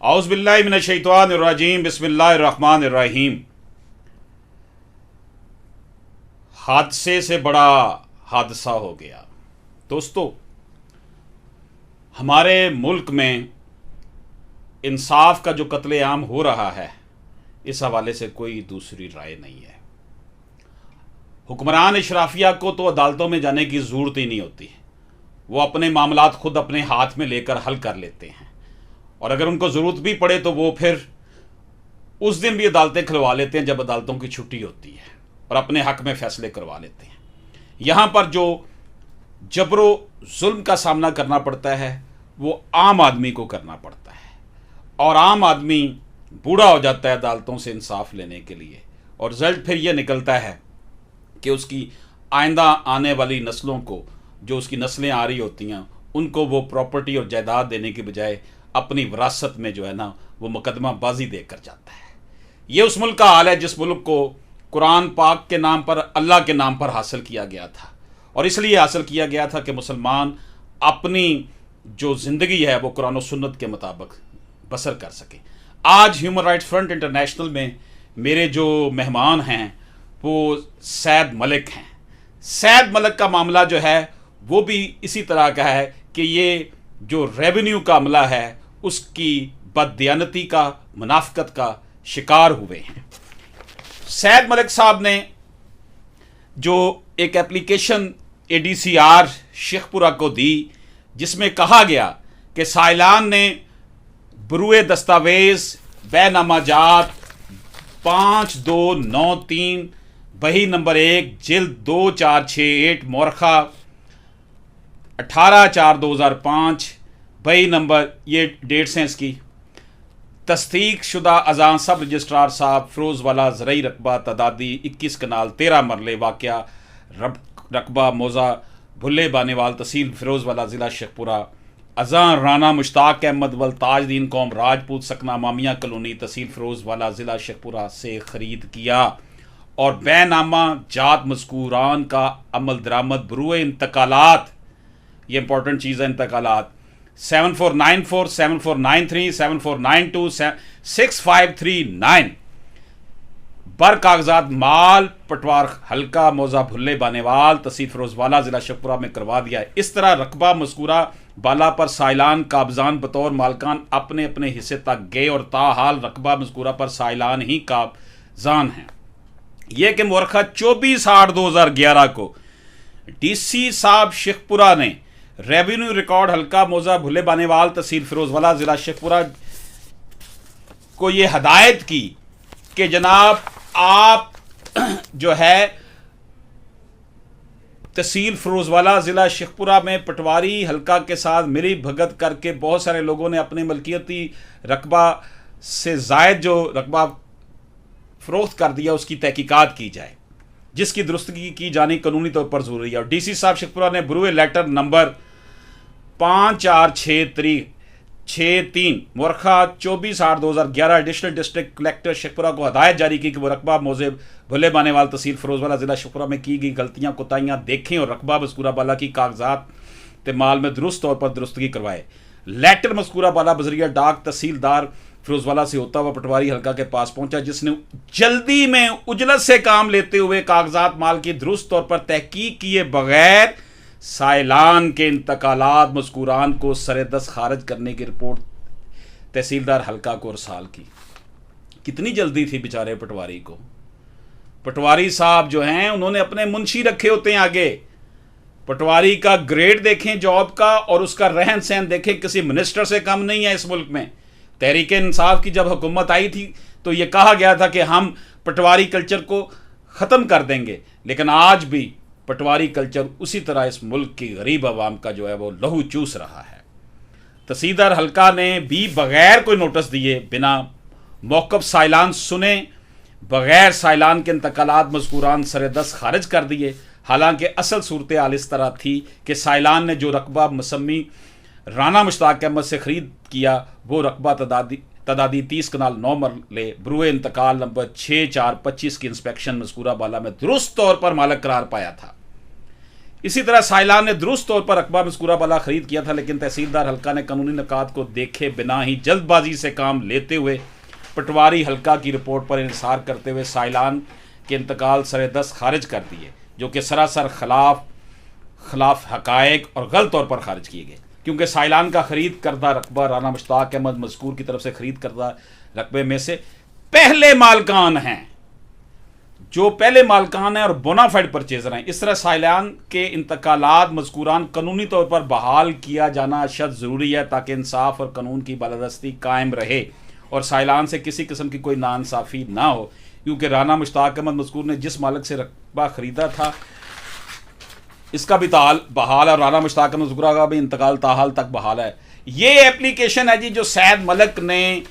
औज़ुबिल्लाहि मिनश्शैतानिर्रजीम बिस्मिल्लाहिर्रहमानिर्रहीम। हादसे से बड़ा हादसा हो गया। दोस्तों, हमारे मुल्क में इंसाफ का जो कत्लेआम हो रहा है, इस हवाले से कोई दूसरी राय नहीं है। हुक्मरान इशराफिया को तो अदालतों में जाने की ज़रूरत ही नहीं होती। वो अपने मामलात खुद अपने हाथ में लेकर हल कर लेते हैं, और अगर उनको ज़रूरत भी पड़े तो वो फिर उस दिन भी अदालतें खुलवा लेते हैं जब अदालतों की छुट्टी होती है, और अपने हक़ में फ़ैसले करवा लेते हैं। यहाँ पर जो जबरो जुल्म का सामना करना पड़ता है वो आम आदमी को करना पड़ता है, और आम आदमी बूढ़ा हो जाता है अदालतों से इंसाफ लेने के लिए, और रिज़ल्ट फिर ये निकलता है कि उसकी आइंदा आने वाली नस्लों को, जो उसकी नस्लें आ रही होती हैं, उनको वो प्रॉपर्टी और जायदाद देने के बजाय अपनी विरासत में जो है ना वो मुकदमा बाजी देकर जाता है। ये उस मुल्क का हाल है जिस मुल्क को कुरान पाक के नाम पर, अल्लाह के नाम पर हासिल किया गया था, और इसलिए हासिल किया गया था कि मुसलमान अपनी जो ज़िंदगी है वो कुरान और सुन्नत के मुताबिक बसर कर सके। आज ह्यूमन राइट्स फ्रंट इंटरनेशनल में मेरे जो मेहमान हैं वो सैद मलिक हैं। सैद मलिक का मामला जो है वो भी इसी तरह का है कि ये जो रेवेन्यू का अमला है उसकी बददियानती का, मुनाफिकत का शिकार हुए हैं। सैद मलिक साहब ने जो एक एप्लीकेशन ADCR शेखपुरा को दी, जिसमें कहा गया कि साइलान ने बरूए दस्तावेज़ बैनामाजात 5293 बही नंबर 1 जिल्द 2468 मोरखा 18/4/2005 बही नंबर, ये डेट्स हैं इसकी, तस्दीक शुदा अजान सब रजिस्ट्रार साहब फिरोज़वाला ज़रई रकबा तदादी 21 कनाल 13 मरले वाक़या रकबा मौज़ा भुल्ले बानेवाल तहसील फिरोज़वाला ज़िला शेखपुरा अजान राना मुश्ताक अहमद वल ताजदीन कौम राजपूत सकना मामिया कलोनी तहसील फिरोज़वाला ज़िला शेखपुरा से ख़रीद किया, और बैनामा जात मज़कूरान का अमल दरामद बरूए इंतकालात, ये इंपॉर्टेंट चीज़ है, इंतकालात 7494 7493 7492 6539 बर कागजात माल पटवार हल्का मौजा भुल्ले बानेवाल तहसील फिरोज़वाला ज़िला शेखपुरा में करवा दिया है। इस तरह रकबा मज़कूरा बाला पर साइलान काबजान बतौर मालकान अपने अपने हिस्से तक गए, और ताहाल रकबा मज़कूरा पर साइलान ही काबजान हैं। यह कि मुअर्रखा 24/8/2011 को DC साहब शेखपुरा ने रेवेन्यू रिकॉर्ड हल्का मौजा भुल्ले बानेवाल तहसील फिरोज़वाला ज़िला शेखपुरा को ये हदायत की कि जनाब आप जो है तहसील फिरोज़वाला ज़िला शेखपुरा में पटवारी हल्का के साथ मिली भगत करके बहुत सारे लोगों ने अपने मलकियती रकबा से ज़ायद जो रकबा फ़रोख्त कर दिया, उसकी तहकीकात की जाए, जिसकी दुरुस्तगी की जानी कानूनी तौर पर ज़रूरी है। और DC साहब शेखपुरा ने बरूए लेटर नंबर 5463 मुअर्रखा 24/8/2011 एडिशनल डिस्ट्रिक्ट कलेक्टर शेखपुरा को हदायत जारी की कि वो रकबा मौजे भुल्ले बानेवाल तहसील फिरोज़वाला ज़िला शेखपुरा में की गई गलतियाँ कोताहियाँ देखें, और रकबा मज़कूरा बाला की कागजात ते माल में दुरुस्त तौर पर दुरुस्तगी करवाए। लेटर मज़कूरा बाला बजरिया डाक तहसीलदार फिरोज़वाला से होता हुआ पटवारी हल्का के पास पहुंचा, जिसने जल्दी में उजलत से काम लेते हुए कागजात माल की दुरुस्त तौर पर तहकीक किए बगैर साइलान के इंतकालात मज़कूरान को सरेदस्त खारिज करने की रिपोर्ट तहसीलदार हल्का को रसाल की। कितनी जल्दी थी बेचारे पटवारी को। पटवारी साहब जो हैं उन्होंने अपने मुंशी रखे होते हैं आगे। पटवारी का ग्रेड देखें जॉब का, और उसका रहन सहन देखें, किसी मिनिस्टर से कम नहीं है इस मुल्क में। तहरीक इंसाफ की जब हुकूमत आई थी तो ये कहा गया था कि हम पटवारी कल्चर को ख़त्म कर देंगे, लेकिन आज भी पटवारी कल्चर उसी तरह इस मुल्क की गरीब आवाम का जो है वो लहू चूस रहा है। तहसीलदार हल्का ने भी बग़ैर कोई नोटिस दिए, बिना मौक़िफ़ साइलान सुने, बग़ैर साइलान के इंतकालात मज़कूरान सरेदस्त खारिज कर दिए। हालांकि असल सूरत हाल इस तरह थी कि साइलान ने जो रकबा मसमी राना मुश्ताक अहमद से ख़रीद किया वो रकबा तदादी 30 कनाल 9 मरले बरूए इंतकाल नंबर 6425 की इंस्पेक्शन मज़कूरा बाला में दुरुस्त तौर पर मालक करार पाया था। इसी तरह साइलान ने दुरुस्त तौर पर रकबा मज़कूरा वाला ख़रीद किया था, लेकिन तहसीलदार हल्का ने कानूनी निकात को देखे बिना ही जल्दबाजी से काम लेते हुए पटवारी हल्का की रिपोर्ट पर इंसार करते हुए साइलान के इंतकाल सरेदस्त खारिज कर दिए, जो कि सरासर खिलाफ हकायक और गलत तौर पर खारिज किए गए, क्योंकि साइलान का ख़रीद करदा रकबा राना मुश्ताक अहमद मज़कूर की तरफ से ख़रीद करदा रकबे में से पहले मालकान हैं, जो पहले मालकान हैं और बोनाफाइड परचेजर हैं। इस तरह साइलान के इंतकालात मज़कूरान कानूनी तौर पर बहाल किया जाना अशद ज़रूरी है, ताकि इंसाफ और कानून की बालादस्ती कायम रहे और साइलान से किसी किस्म की कोई नाइंसाफ़ी ना हो, क्योंकि राना मुश्ताक अहमद मज़कूर ने जिस मालिक से रकबा ख़रीदा था इसका भी ताल बहाल है और राना मुश्ताक अहमद मज़कूर का भी इंतकाल ताहाल तक बहाल है। ये एप्लीकेशन है जी जो सैद मलिक ने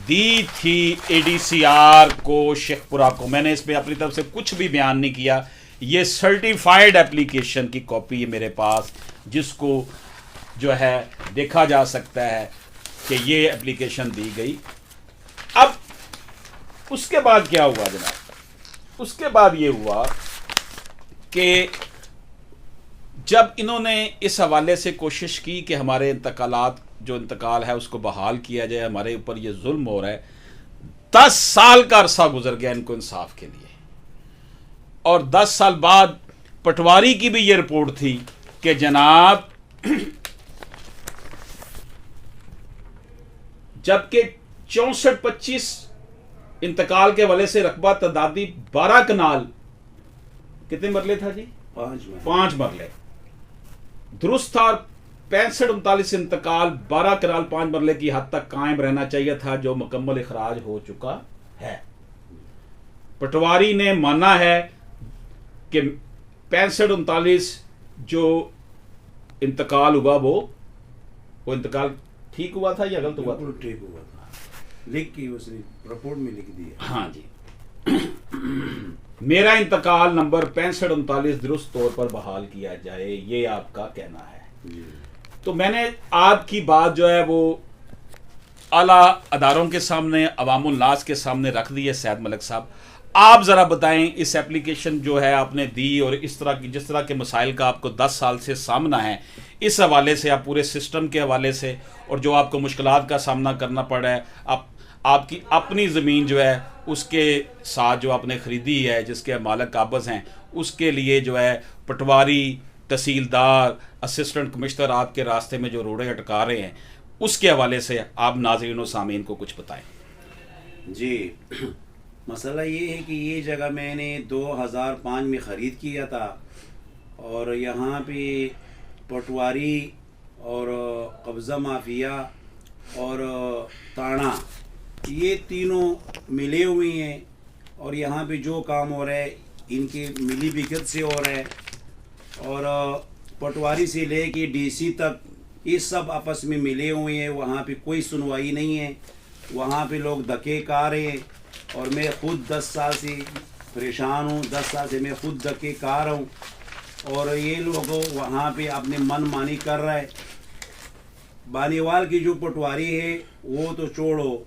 दी थी ADCR को शेखपुरा को। मैंने इसमें अपनी तरफ से कुछ भी बयान नहीं किया। ये सर्टिफाइड एप्लीकेशन की कॉपी है मेरे पास, जिसको जो है देखा जा सकता है कि ये एप्लीकेशन दी गई। अब उसके बाद क्या हुआ जनाब? उसके बाद ये हुआ कि जब इन्होंने इस हवाले से कोशिश की कि हमारे इंतकाल है उसको बहाल किया जाए, हमारे ऊपर ये जुल्म हो रहा है, 10 साल का अरसा गुजर गया इनको इंसाफ के लिए। और 10 साल बाद पटवारी की भी ये रिपोर्ट थी कि जनाब जबकि 64-25 इंतकाल के हवाले से रकबा तदादी 12 कनाल, कितने मरले था जी? 5 मरले दुरुस्त था। 65-39 इंतकाल 12 कनाल 5 मरले की हद तक कायम रहना चाहिए था, जो मुकम्मल इखराज हो चुका है। पटवारी ने माना है कि 65-39 जो इंतकाल हुआ वो इंतकाल ठीक हुआ था या गलत हुआ था? ठीक हुआ था, लिख के उसने रिपोर्ट में लिख दिया। हाँ जी। मेरा इंतकाल नंबर 65-39 दुरुस्त तौर पर बहाल किया जाए, ये आपका कहना है। तो मैंने आपकी बात जो है वो आला अदारों के सामने, अवामुल नास के सामने रख दी है। सैद मलिक साहब, आप ज़रा बताएं, इस एप्लीकेशन जो है आपने दी और इस तरह की जिस तरह के मसाइल का आपको 10 साल से सामना है, इस हवाले से, आप पूरे सिस्टम के हवाले से और जो आपको मुश्किलात का सामना करना पड़ रहा है, आपकी अपनी ज़मीन जो है उसके साथ जो आपने ख़रीदी है, जिसके मालिक काबज़ हैं, उसके लिए जो है पटवारी, तहसीलदार, असिस्टेंट कमिश्नर आपके रास्ते में जो रोड़े अटका रहे हैं, उसके हवाले से आप नाज़रीन और सामीन को कुछ बताएं। जी, मसला ये है कि ये जगह मैंने 2005 में ख़रीद किया था और यहाँ पे पटवारी और कब्ज़ा माफिया और ताना, ये तीनों मिले हुए हैं और यहाँ पे जो काम हो रहा है इनके मिली भगत से हो रहा है। और पटवारी से लेके DC तक ये सब आपस में मिले हुए हैं, वहाँ पे कोई सुनवाई नहीं है, वहाँ पे लोग धक्के खा रहे हैं। और मैं ख़ुद 10 साल से परेशान हूँ, 10 साल से मैं ख़ुद धक्के खा रहा हूँ और ये लोग वहाँ पे अपने मन मानी कर रहा है। बानीवाल की जो पटवारी है वो तो छोड़ो,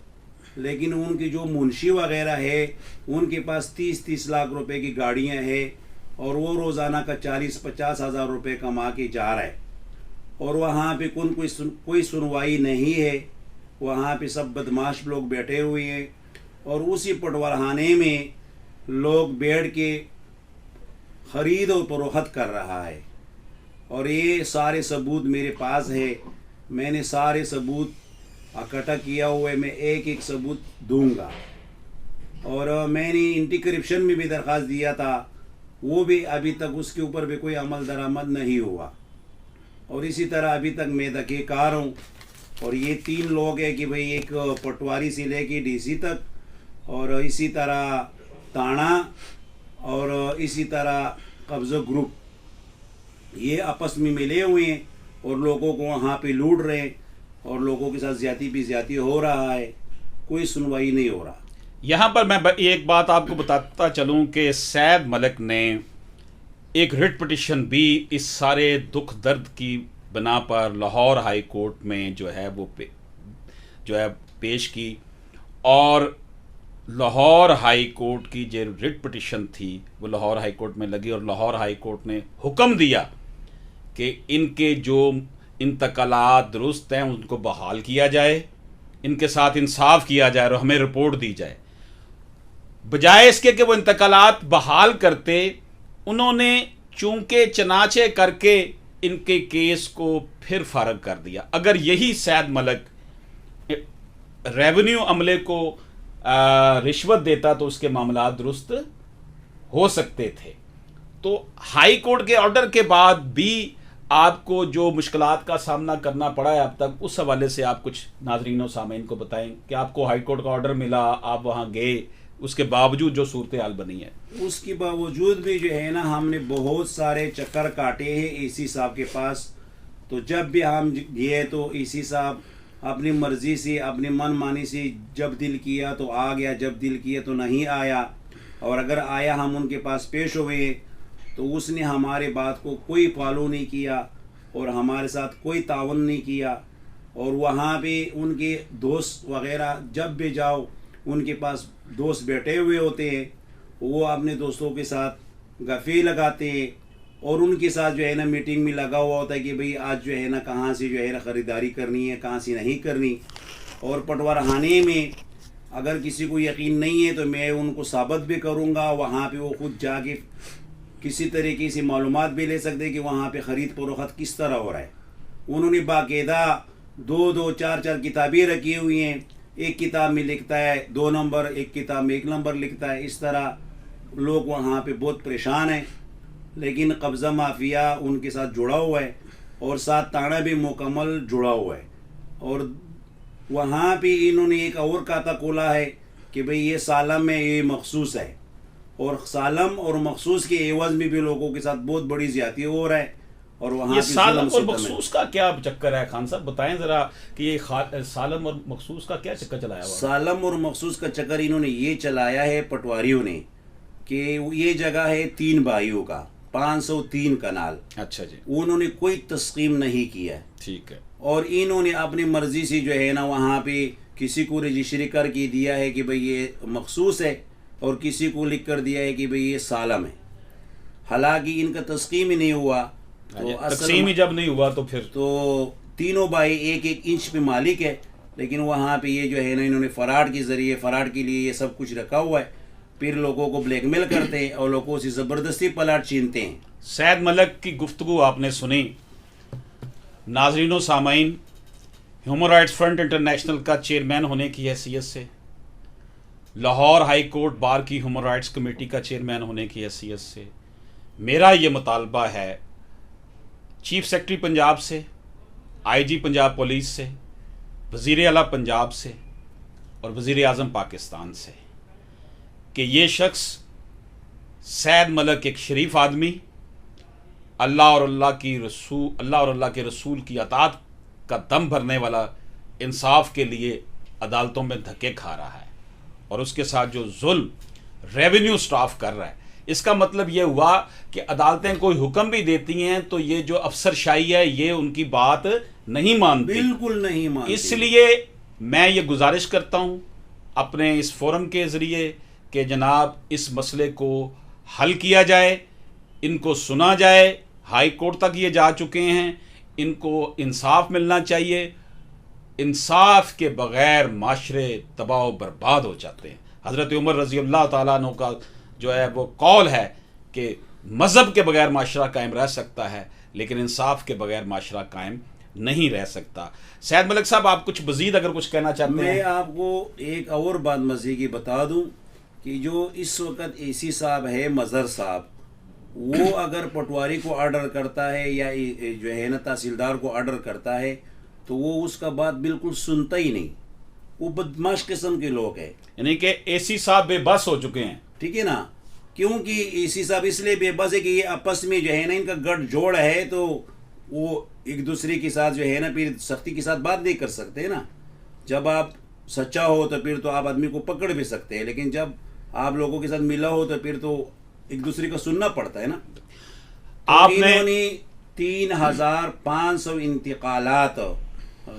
लेकिन उनकी जो मुंशी वगैरह है उनके पास 30-30 लाख रुपए की गाड़ियाँ हैं और वो रोज़ाना का 40-50 हज़ार रुपये कमा के जा रहा है और वहाँ पे कोई सुनवाई नहीं है। वहाँ पे सब बदमाश लोग बैठे हुए हैं और उसी पटवारखाने में लोग बैठ के ख़रीद और फरोख्त कर रहा है और ये सारे सबूत मेरे पास है। मैंने सारे सबूत इकट्ठा किया हुआ है, मैं एक एक सबूत दूंगा। और मैंने एंटी करप्शन में भी दरख्वास्त दिया था, वो भी अभी तक उसके ऊपर भी कोई अमल दरामद नहीं हुआ। और इसी तरह अभी तक मैं धक्केकार हूँ। और ये 3 लोग हैं कि भाई, एक पटवारी से लेके DC तक और इसी तरह ताना और इसी तरह कब्ज़ा ग्रुप, ये आपस में मिले हुए हैं और लोगों को वहाँ पे लूट रहे हैं और लोगों के साथ ज़्यादती हो रहा है, कोई सुनवाई नहीं हो रहा। यहाँ पर मैं एक बात आपको बताता चलूँ कि सैद मलिक ने एक रिट पिटिशन भी इस सारे दुख दर्द की बना पर लाहौर हाई कोर्ट में जो है वो पेश की और लाहौर हाई कोर्ट की जो रिट पिटिशन थी वो लाहौर हाई कोर्ट में लगी और लाहौर हाई कोर्ट ने हुक्म दिया कि इनके जो इंतकालात दुरुस्त हैं उनको बहाल किया जाए, इनके साथ इंसाफ किया जाए और हमें रिपोर्ट दी जाए। बजाय इसके कि वो इंतकालात बहाल करते, उन्होंने चूंकि चनाचे करके इनके केस को फिर फारग कर दिया। अगर यही सैद मलिक रेवेन्यू अमले को रिश्वत देता तो उसके मामला दुरुस्त हो सकते थे। तो हाई कोर्ट के ऑर्डर के बाद भी आपको जो मुश्किलात का सामना करना पड़ा है अब तक, उस हवाले से आप कुछ नाज़रीन व सामीन को बताएं कि आपको हाई कोर्ट का ऑर्डर मिला, आप वहाँ गए, उसके बावजूद जो सूरत हाल बनी है। उसके बावजूद भी जो है ना, हमने बहुत सारे चक्कर काटे हैं एसी साहब के पास। तो जब भी हम गए तो एसी साहब अपनी मर्ज़ी से, अपनी मन मानी से जब दिल किया तो आ गया, जब दिल किया तो नहीं आया। और अगर आया हम उनके पास पेश हुए तो उसने हमारे बात को कोई फॉलो नहीं किया और हमारे साथ कोई तावन नहीं किया। और वहाँ पे उनके दोस्त वगैरह जब भी जाओ, उनके पास दोस्त बैठे हुए होते हैं, वो अपने दोस्तों के साथ गफ़े लगाते हैं और उनके साथ जो है ना मीटिंग में लगा हुआ होता है कि भाई आज जो है ना कहाँ से जो है ना ख़रीदारी करनी है, कहाँ से नहीं करनी। और पटवारखाने में अगर किसी को यकीन नहीं है तो मैं उनको साबित भी करूँगा, वहाँ पे वो खुद जाके किसी तरीके से मालूमात भी ले सकते हैं कि वहाँ पे ख़रीद फरोख्त किस तरह हो रहा है। उन्होंने बाकायदा 2-2, 4-4 किताबें रखी हुई हैं। एक किताब में लिखता है 2 नंबर, एक किताब में 1 नंबर लिखता है। इस तरह लोग वहाँ पे बहुत परेशान हैं। लेकिन कब्ज़ा माफिया उनके साथ जुड़ा हुआ है और साथ ताना भी मुकम्मल जुड़ा हुआ है। और वहाँ पे इन्होंने एक और खाता खोला है कि भाई ये सालम में ये मखसूस है, और सालम और मखसूस के एवज़ में भी लोगों के साथ बहुत बड़ी ज़्यादती हो रहा है। और वहाँ ये सालम और मखसूस का क्या चक्कर है खान साहब, बताएं ज़रा कि ये सालम और मखसूस का क्या चक्कर चलाया हुआ? सालम और मखसूस का चक्कर इन्होंने ये चलाया है पटवारियों ने कि ये जगह है 3 भाइयों का, 503 कनाल। अच्छा जी। उन्होंने कोई तस्कीम नहीं किया, ठीक है। और इन्होंने अपनी मर्ज़ी से जो है ना वहाँ पे किसी को रजिस्ट्री करके दिया है कि भाई ये मखसूस है और किसी को लिख कर दिया है कि भाई ये सालम है। हालांकि इनका तस्कीम ही नहीं हुआ। तो तकसीम ही जब नहीं हुआ तो फिर तो तीनों भाई 1-1 इंच पे मालिक है, लेकिन वहाँ पे ये जो है ना इन्होंने फराड के ज़रिए, फराड के लिए ये सब कुछ रखा हुआ है। फिर लोगों को ब्लैकमेल करते हैं और लोगों से ज़बरदस्ती प्लाट छीनते हैं। सैद मलिक की गुफ्तगू आपने सुनी। नाज़रीन व सामाइन, ह्यूमन राइट्स फ्रंट इंटरनेशनल का चेयरमैन होने की हैसियत से, लाहौर हाई कोर्ट बार की ह्यूमन राइट्स कमेटी का चेयरमैन होने की हैसियत से मेरा ये मुतालबा है चीफ सेक्रेटरी पंजाब से, आईजी पंजाब पुलिस से, वज़ीर आला पंजाब से और वज़ीर आज़म पाकिस्तान से कि ये शख्स सैद मलिक एक शरीफ आदमी, अल्लाह और अल्लाह के रसूल की अताअत का दम भरने वाला, इंसाफ के लिए अदालतों में धक्के खा रहा है, और उसके साथ जो जुल्म रेवेन्यू स्टाफ कर रहा है, इसका मतलब ये हुआ कि अदालतें कोई हुक्म भी देती हैं तो ये जो अफसरशाही है ये उनकी बात नहीं मानती, बिल्कुल नहीं मानती। इसलिए मैं ये गुजारिश करता हूँ अपने इस फोरम के ज़रिए कि जनाब इस मसले को हल किया जाए, इनको सुना जाए। हाई कोर्ट तक ये जा चुके हैं, इनको इंसाफ मिलना चाहिए। इंसाफ के बग़ैर माशरे तबाह बर्बाद हो जाते हैं। हज़रत उमर रज़ी अल्लाह ताला अन्हु का जो है वो कौल है कि मज़हब के बग़ैर माशरा कायम रह सकता है, लेकिन इंसाफ के बग़ैर माशरा कायम नहीं रह सकता। सैद मलिक साहब, आप कुछ मज़ीद अगर कुछ कहना चाहते हैं? मैं आपको एक और बात मज़ीद की बता दूं कि जो इस वक्त एसी साहब है, मज़हर साहब, वो अगर पटवारी को ऑर्डर करता है या जो है ना तहसीलदार को ऑर्डर करता है तो वो उसका बात बिल्कुल सुनता ही नहीं। वो बदमाश किस्म के लोग हैं, यानी कि एसी साहब बेबस हो चुके हैं, ठीक है ना। क्योंकि एसी साहब इसलिए बेबस है कि ये आपस में जो है ना इनका गठजोड़ है, तो वो एक दूसरे के साथ जो है ना फिर सख्ती के साथ बात नहीं कर सकते ना। जब आप सच्चा हो तो फिर तो आप आदमी को पकड़ भी सकते हैं, लेकिन जब आप लोगों के साथ मिला हो तो फिर तो एक दूसरे का सुनना पड़ता है ना। तो आपने 3500 इंतकालात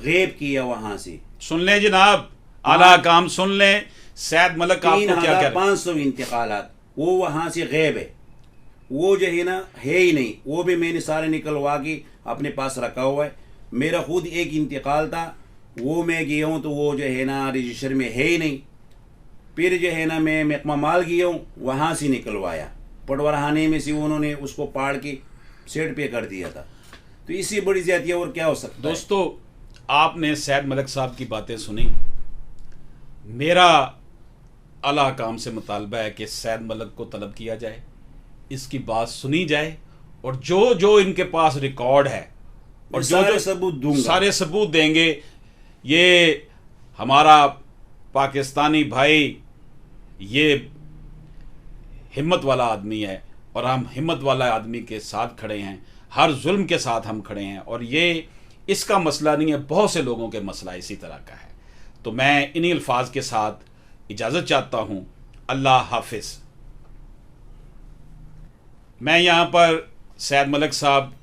गैब किया वहां से। सुन लें जनाब, आला काम सुन लें। सैद मलिक आपको क्या कह रहे हैं? 3500 इंतकालात वो वहां से गैब है। वो जो है ना है ही नहीं, वो भी मैंने सारे निकलवा के अपने पास रखा हुआ है। मेरा खुद एक इंतकाल था, वो मैं गया हूँ तो वो जो है ना रजिस्टर में है ही नहीं। फिर जो है ना मैं महकमा माल गया हूँ, वहाँ से निकलवाया, पटवारखाने में से उन्होंने उसको पाड़ के सेट पे कर दिया था। तो इससे बड़ी ज्यादतियाँ और क्या हो सकता है। दोस्तों, आपने सैयद मलिक साहब की बातें सुनी। मेरा आला काम से मुतालबा है कि सैयद मलिक को तलब किया जाए, इसकी बात सुनी जाए, और जो जो इनके पास रिकॉर्ड है और जो जो सबूत दूंगा, सारे सबूत देंगे। ये हमारा पाकिस्तानी भाई ये हिम्मत वाला आदमी है, और हम हिम्मत वाला आदमी के साथ खड़े हैं, हर जुल्म के साथ हम खड़े हैं, और ये इसका मसला नहीं है, बहुत से लोगों के मसला इसी तरह का है। तो मैं इन्हीं अल्फाज के साथ इजाज़त चाहता हूँ। अल्लाह हाफिज़। मैं यहाँ पर सैयद मलिक साहब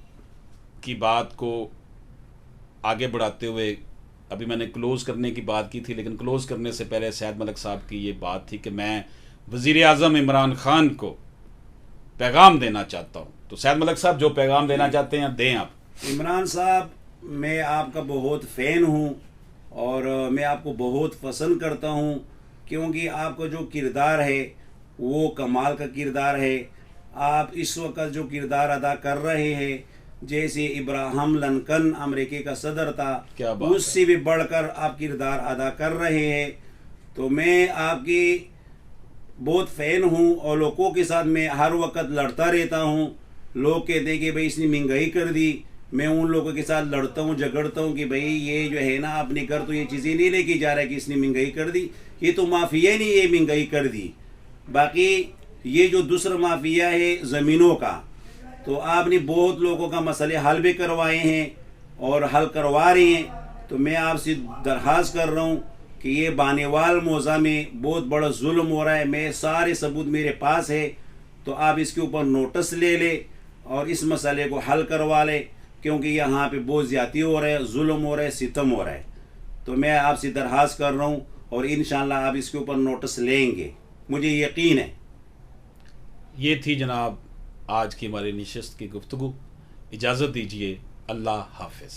की बात को आगे बढ़ाते हुए, अभी मैंने क्लोज़ करने की बात की थी, लेकिन क्लोज़ करने से पहले सैयद मलिक साहब की ये बात थी कि मैं वज़ीर आज़म इमरान ख़ान को पैगाम देना चाहता हूँ। तो सैयद मलिक साहब जो पैगाम देना चाहते हैं दें आप। इमरान साहब, मैं आपका बहुत फ़ैन हूँ और मैं आपको बहुत पसंद करता हूँ, क्योंकि आपका जो किरदार है वो कमाल का किरदार है। आप इस वक्त जो किरदार अदा कर रहे हैं, जैसे इब्राहिम लिंकन अमेरिका का सदर था, क्या बात उससे भी बढ़कर आप किरदार अदा कर रहे हैं। तो मैं आपकी बहुत फ़ैन हूँ और लोगों के साथ मैं हर वक्त लड़ता रहता हूँ। लोग कहते हैं कि भाई इसने महंगाई कर दी, मैं उन लोगों के साथ लड़ता हूँ, झगड़ता हूँ कि भाई ये जो है ना अपने घर तो ये चीज़ें नहीं लेके जा रहा है कि इसने महंगाई कर दी, ये तो माफिया नहीं ये महंगाई कर दी। बाकी ये जो दूसरा माफिया है ज़मीनों का, तो आपने बहुत लोगों का मसले हल भी करवाए हैं और हल करवा रहे हैं। तो मैं आपसे दरख्वास्त कर रहा हूँ कि ये बानेवाल मौज़ा में बहुत बड़ा जुल्म हो रहा है, मैं सारे सबूत मेरे पास है, तो आप इसके ऊपर नोटिस ले ले और इस मसले को हल करवा ले, क्योंकि यहाँ पे बहुत ज़्यादती हो रहा है, जुल्म हो रहा है, सितम हो रहा है। तो मैं आपसे दरख्वास्त कर रहा हूँ और इंशाअल्लाह आप इसके ऊपर नोटिस लेंगे, मुझे यकीन है। ये थी जनाब आज की हमारी नशिस्त की गुफ्तगू। इजाज़त दीजिए। अल्लाह हाफिज़।